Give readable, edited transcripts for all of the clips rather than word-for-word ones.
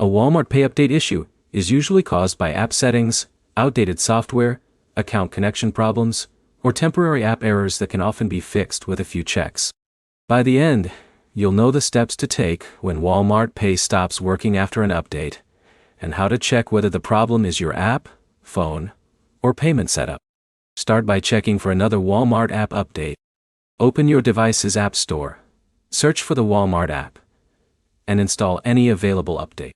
A Walmart Pay update issue is usually caused by app settings, outdated software, account connection problems, or temporary app errors that can often be fixed with a few checks. By the end, you'll know the steps to take when Walmart Pay stops working after an update, and how to check whether the problem is your app, phone, or payment setup. Start by checking for another Walmart app update. Open your device's app store, search for the Walmart app, and install any available update.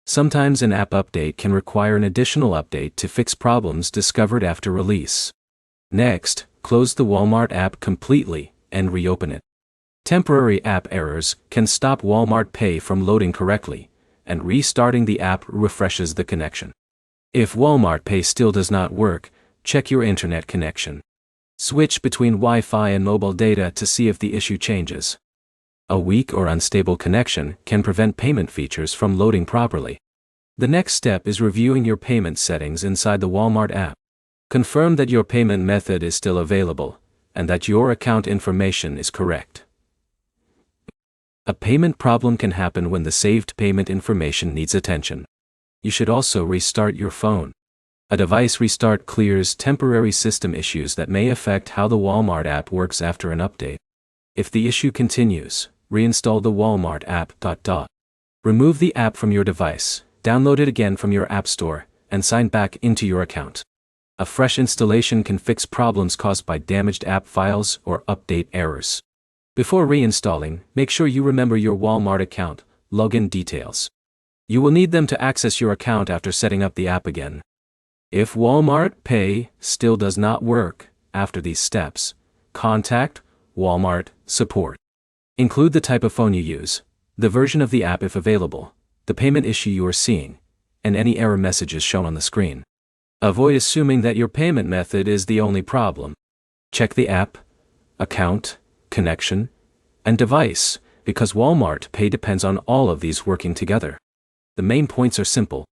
Sometimes an app update can require an additional update to fix problems discovered after release. Next, close the Walmart app completely and reopen it. Temporary app errors can stop Walmart Pay from loading correctly, and restarting the app refreshes the connection. If Walmart Pay still does not work, check your internet connection. Switch between Wi-Fi and mobile data to see if the issue changes. A weak or unstable connection can prevent payment features from loading properly. The next step is reviewing your payment settings inside the Walmart app. Confirm that your payment method is still available, and that your account information is correct. A payment problem can happen when the saved payment information needs attention. You should also restart your phone. A device restart clears temporary system issues that may affect how the Walmart app works after an update. If the issue continues, reinstall the Walmart app. Remove the app from your device, download it again from your app store, and sign back into your account. A fresh installation can fix problems caused by damaged app files or update errors. Before reinstalling, make sure you remember your Walmart account login details. You will need them to access your account after setting up the app again. If Walmart Pay still does not work after these steps, contact Walmart support. Include the type of phone you use, the version of the app if available, the payment issue you are seeing, and any error messages shown on the screen. Avoid assuming that your payment method is the only problem. Check the app, account, connection, and device, because Walmart Pay depends on all of these working together. The main points are simple.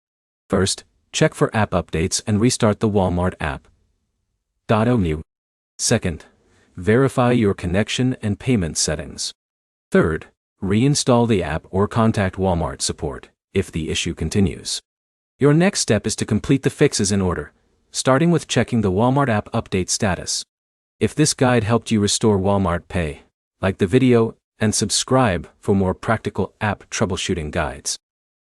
First, check for app updates and restart the Walmart app. Second, verify your connection and payment settings. Third, reinstall the app or contact Walmart support if the issue continues. Your next step is to complete the fixes in order, starting with checking the Walmart app update status. If this guide helped you restore Walmart Pay, like the video and subscribe for more practical app troubleshooting guides.